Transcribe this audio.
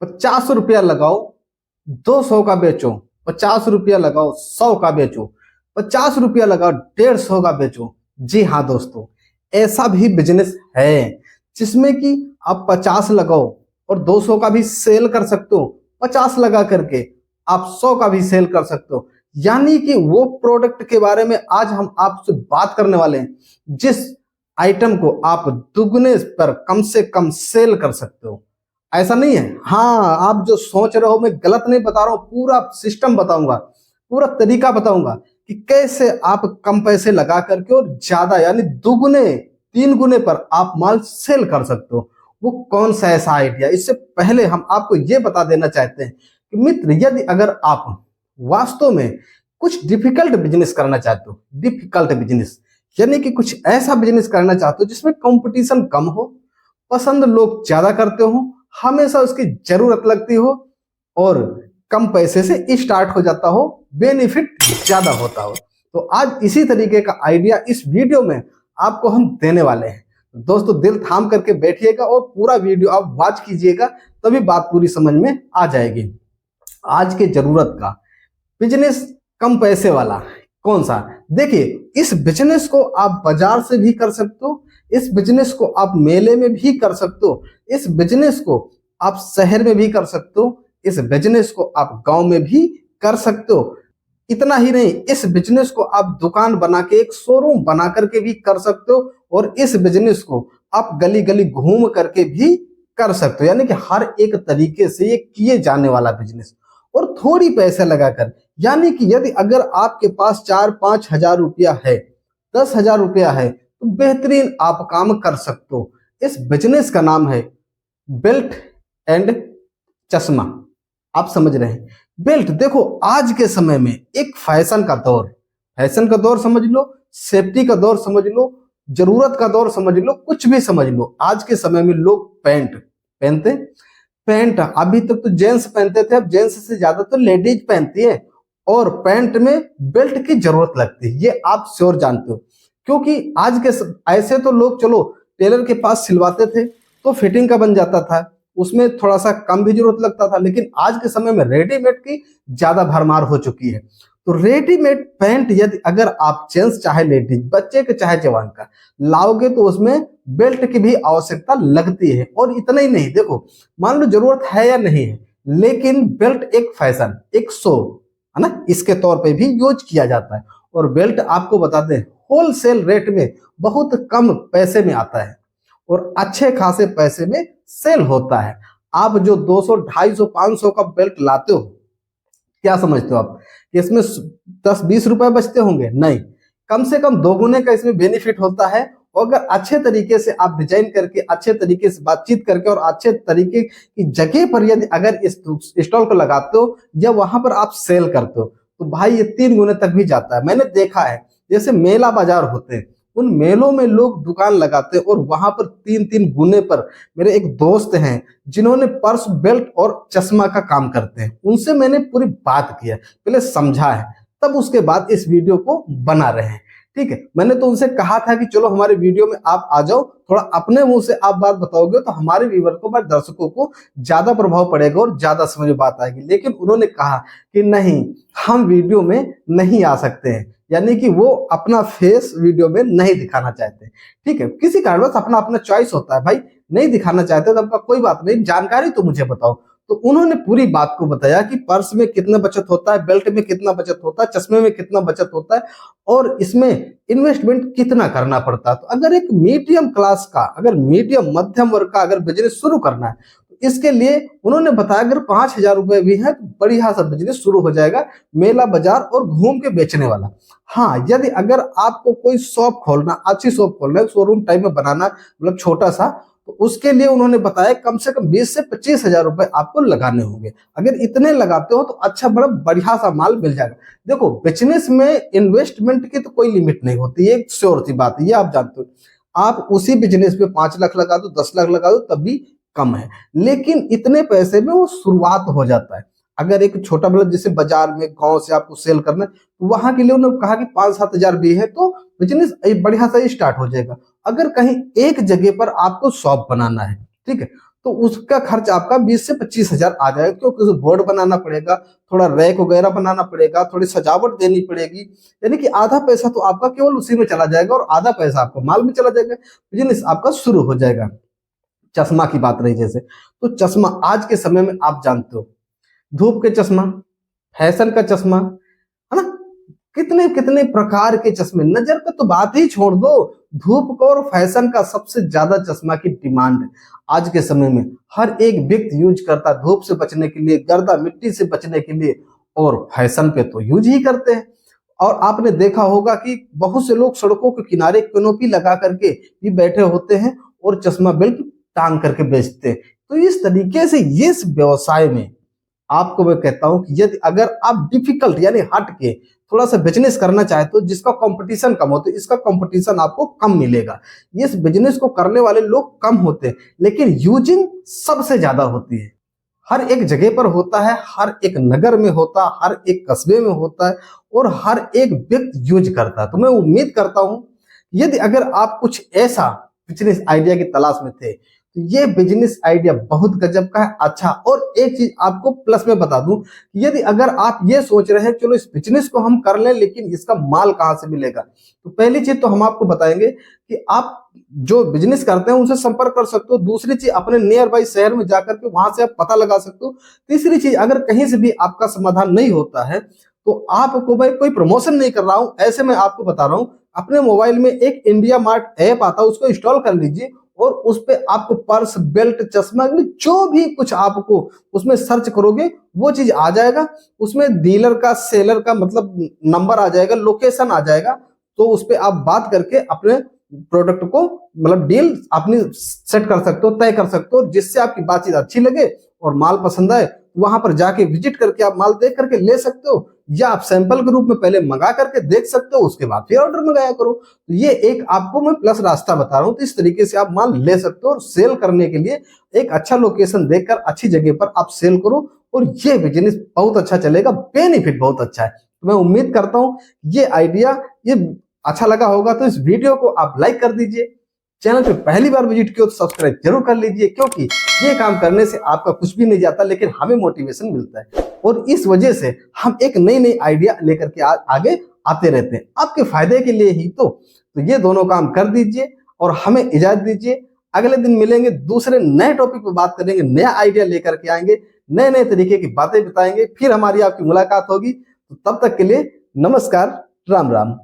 50 रुपया लगाओ 200 का बेचो, 50 रुपया लगाओ 100 का बेचो, 50 रुपया लगाओ 150 का बेचो। जी हाँ दोस्तों, ऐसा भी बिजनेस है जिसमें कि आप 50 लगाओ और 200 का भी सेल कर सकते हो, 50 लगा करके आप 100 का भी सेल कर सकते हो। यानी कि वो प्रोडक्ट के बारे में आज हम आपसे बात करने वाले हैं जिस आइटम को आप दुगने पर कम से कम सेल कर सकते हो। ऐसा नहीं है, हाँ आप जो सोच रहे हो मैं गलत नहीं बता रहा हूं, पूरा सिस्टम बताऊंगा, पूरा तरीका बताऊंगा कि कैसे आप कम पैसे लगा करके और ज्यादा यानी दुगने 3 गुने पर आप माल सेल कर सकते हो। वो कौन सा ऐसा आइडिया, इससे पहले हम आपको ये बता देना चाहते हैं कि मित्र, यदि अगर आप वास्तव में कुछ डिफिकल्ट बिजनेस करना चाहते हो, डिफिकल्ट बिजनेस यानी कि कुछ ऐसा बिजनेस करना चाहते हो जिसमें कंपटीशन कम हो, पसंद लोग ज्यादा करते हो, हमेशा उसकी जरूरत लगती हो और कम पैसे से स्टार्ट हो जाता हो, बेनिफिट ज्यादा होता हो, तो आज इसी तरीके का आइडिया इस वीडियो में आपको हम देने वाले हैं। दोस्तों दिल थाम करके बैठिएगा और पूरा वीडियो आप वॉच कीजिएगा, तभी बात पूरी समझ में आ जाएगी। आज के जरूरत का बिजनेस कम पैसे वाला कौन सा, देखिए इस बिजनेस को आप बाजार से भी कर सकते हो, इस बिजनेस को आप मेले में भी कर सकते हो, इस बिजनेस को आप शहर में भी कर सकते हो, इस बिजनेस को आप गांव में भी कर सकते हो। इतना ही नहीं, इस बिजनेस को आप दुकान बना के एक शोरूम बना करके भी कर सकते हो और इस बिजनेस को आप गली गली घूम करके भी कर सकते हो। यानी कि हर एक तरीके से ये किए जाने वाला बिजनेस और थोड़ी पैसे लगाकर, यानी कि यदि अगर आपके पास 4-5 हजार रुपया है, 10 हजार रुपया है, तो बेहतरीन आप काम कर सकते हो। इस बिजनेस का नाम है बेल्ट एंड चश्मा। आप समझ रहे हैं, बेल्ट देखो आज के समय में एक फैशन का दौर, फैशन का दौर समझ लो, सेफ्टी का दौर समझ लो, जरूरत का दौर समझ लो, कुछ भी समझ लो। आज के समय में लोग पैंट पहनते, पैंट अभी तक तो जेंट्स पहनते थे, अब जेंट्स से ज्यादा तो लेडीज पहनती है और पैंट में बेल्ट की जरूरत लगती है, ये आप श्योर जानते हो। क्योंकि आज के ऐसे तो लोग चलो टेलर के पास सिलवाते थे तो फिटिंग का बन जाता था, उसमें थोड़ा सा कम भी जरूरत लगता था, लेकिन आज के समय में रेडीमेड की ज्यादा भरमार हो चुकी है। तो रेडीमेड पैंट यदि अगर आप जेंट्स चाहे लेडीज, बच्चे के चाहे जवान का लाओगे तो उसमें बेल्ट की भी आवश्यकता लगती है। और इतना ही नहीं, देखो मान लो जरूरत है या नहीं है, लेकिन बेल्ट एक फैशन, एक शो है ना, इसके तौर पे भी यूज किया जाता है। और बेल्ट आपको बता दें होलसेल रेट में बहुत कम पैसे में आता है और अच्छे खासे पैसे में सेल होता है। आप जो 200, 250, 500 का बेल्ट लाते हो, क्या समझते हो आप कि इसमें 10-20 रुपए बचते होंगे? नहीं, कम से कम 2 गुने का इसमें बेनिफिट होता है। और अगर अच्छे तरीके से आप डिजाइन करके, अच्छे तरीके से बातचीत करके और अच्छे तरीके की जगह पर यदि अगर इस स्टॉल को लगाते हो या वहां पर आप सेल करते हो तो भाई ये 3 गुने तक भी जाता है। मैंने देखा है, जैसे मेला बाजार होते हैं, उन मेलों में लोग दुकान लगाते हैं और वहां पर 3-3 गुने पर, मेरे एक दोस्त हैं जिन्होंने पर्स, बेल्ट और चश्मा का काम करते हैं, उनसे मैंने पूरी बात किया, पहले समझा है, तब उसके बाद इस वीडियो को बना रहे हैं। ठीक है, मैंने तो उनसे कहा था कि चलो हमारे वीडियो में आप आ जाओ, थोड़ा अपने मुंह से आप बात बताओगे तो हमारे व्यूअर को, हमारे दर्शकों को ज्यादा प्रभाव पड़ेगा और ज्यादा समझ में बात आएगी। लेकिन उन्होंने कहा कि नहीं, हम वीडियो में नहीं आ सकते हैं, यानी कि वो अपना फेस वीडियो में नहीं दिखाना चाहते। ठीक है, किसी कारणवश अपना अपना चॉइस होता है भाई, नहीं दिखाना चाहते तो आपका कोई बात नहीं, जानकारी तो मुझे बताओ। तो उन्होंने पूरी बात को बताया कि पर्स में कितना बचत होता है, बेल्ट में कितना बचत होता है, चश्मे में कितना बचत होता है और इसमें इन्वेस्टमेंट कितना करना पड़ता है। तो अगर एक मीडियम क्लास का, अगर मीडियम मध्यम वर्ग का अगर बिजनेस शुरू करना है तो इसके लिए उन्होंने बताया अगर 5 हजार रुपए भी है तो बढ़िया सा बिजनेस शुरू हो जाएगा, मेला बाजार और घूम के बेचने वाला। हाँ, यदि अगर आपको कोई शॉप खोलना, अच्छी शॉप खोलना है, शोरूम टाइप में बनाना, मतलब छोटा सा, तो उसके लिए उन्होंने बताया कम से कम 20 से 25 हजार रुपए आपको लगाने होंगे। अगर इतने लगाते हो तो अच्छा बड़ा बढ़िया सा माल मिल जाएगा। देखो बिजनेस में इन्वेस्टमेंट की तो कोई लिमिट नहीं होती, ये श्योर सी बात है, ये आप जानते हो। आप उसी बिजनेस पे 5 लाख लगा दो, 10 लाख लगा दो, तब भी कम है, लेकिन इतने पैसे में वो शुरुआत हो जाता है। अगर एक छोटा मतलब जैसे बाजार में, गांव से आपको सेल करना है तो वहां के लिए उन्होंने कहा कि 5-7 हजार भी है तो बिजनेस बढ़िया सा स्टार्ट हो जाएगा। अगर कहीं एक जगह पर आपको शॉप बनाना है, ठीक है, तो उसका खर्च आपका 20 से 25 हजार आ जाएगा, क्योंकि उसे बोर्ड बनाना पड़ेगा, थोड़ा रैक वगैरह बनाना पड़ेगा, थोड़ी सजावट देनी पड़ेगी। यानी कि आधा पैसा तो आपका केवल उसी में चला जाएगा और आधा पैसा आपका माल में चला जाएगा, बिजनेस आपका शुरू हो जाएगा। चश्मा की बात रही जैसे, तो चश्मा आज के समय में आप जानते हो, धूप के चश्मा, फैशन का चश्मा, है ना, कितने कितने प्रकार के चश्मे, नजर का तो बात ही छोड़ दो, धूप को और फैशन का सबसे ज्यादा चश्मा की डिमांड है आज के समय में। हर एक व्यक्ति यूज करता है, धूप से बचने के लिए, गर्दा मिट्टी से बचने के लिए, और फैशन पे तो यूज ही करते हैं। और आपने देखा होगा कि बहुत से लोग सड़कों के किनारे कैनोपी लगा करके भी बैठे होते हैं और चश्मा बेल्ट टांग करके बेचते हैं। तो इस तरीके से इस व्यवसाय में आपको मैं कहता हूं कि यदि अगर आप डिफिकल्ट यानी हट के थोड़ा सा बिजनेस करना चाहते हो जिसका कंपटीशन कम हो, तो इसका कंपटीशन आपको कम मिलेगा। इस बिजनेस को करने वाले लोग कम होते हैं, लेकिन यूजिंग सबसे ज्यादा होती है। हर एक जगह पर होता है, हर एक नगर में होता है, हर एक कस्बे में होता है, और हर एक व्यक्ति यूज करता है। तो मैं उम्मीद करता हूं यदि अगर आप कुछ ऐसा बिजनेस आइडिया की तलाश में थे, तो ये बिजनेस आइडिया बहुत गजब का है, अच्छा। और एक चीज आपको प्लस में बता दूं, यदि अगर आप ये सोच रहे हैं चलो इस बिजनेस को हम कर लें, लेकिन इसका माल कहां से मिलेगा, तो पहली चीज तो हम आपको बताएंगे कि आप जो बिजनेस करते हैं उनसे संपर्क कर सकते हो। दूसरी चीज, अपने नियर बाई शहर में जाकर के वहां से आप पता लगा सकते हो। तीसरी चीज, अगर कहीं से भी आपका समाधान नहीं होता है तो आपको, मैं कोई प्रमोशन नहीं कर रहा हूं, ऐसे मैं आपको बता रहा हूं, अपने मोबाइल में एक इंडिया मार्ट ऐप आता है, उसको इंस्टॉल कर लीजिए और उस पे आपको पर्स, बेल्ट, चश्मा, जो भी कुछ आपको उसमें सर्च करोगे वो चीज आ जाएगा। उसमें डीलर का, सेलर का मतलब नंबर आ जाएगा, लोकेशन आ जाएगा। तो उस पे आप बात करके अपने प्रोडक्ट को मतलब डील अपनी सेट कर सकते हो, तय कर सकते हो, जिससे आपकी बातचीत अच्छी लगे और माल पसंद आए। वहां पर जाके विजिट करके आप माल देख करके ले सकते हो, या आप सैंपल के रूप में पहले मंगा करके देख सकते हो, उसके बाद फिर ऑर्डर मंगाया करो। तो ये एक आपको मैं प्लस रास्ता बता रहा हूं। तो इस तरीके से आप माल ले सकते हो और सेल करने के लिए एक अच्छा लोकेशन देखकर अच्छी जगह पर आप सेल करो, और ये बिजनेस बहुत अच्छा चलेगा, बेनिफिट बहुत अच्छा है। तो मैं उम्मीद करता हूं ये आइडिया ये अच्छा लगा होगा। तो इस वीडियो को आप लाइक कर दीजिए, चैनल पे पहली बार विजिट किया तो सब्सक्राइब जरूर कर लीजिए, क्योंकि ये काम करने से आपका कुछ भी नहीं जाता, लेकिन हमें मोटिवेशन मिलता है, और इस वजह से हम एक नई नई आइडिया लेकर के आगे आते रहते हैं, आपके फायदे के लिए ही। तो ये दोनों काम कर दीजिए और हमें इजाजत दीजिए। अगले दिन मिलेंगे, दूसरे नए टॉपिक पर बात करेंगे, नया आइडिया लेकर के आएंगे, नए नए तरीके की बातें बताएंगे, फिर हमारी आपकी मुलाकात होगी। तो तब तक के लिए नमस्कार, राम राम।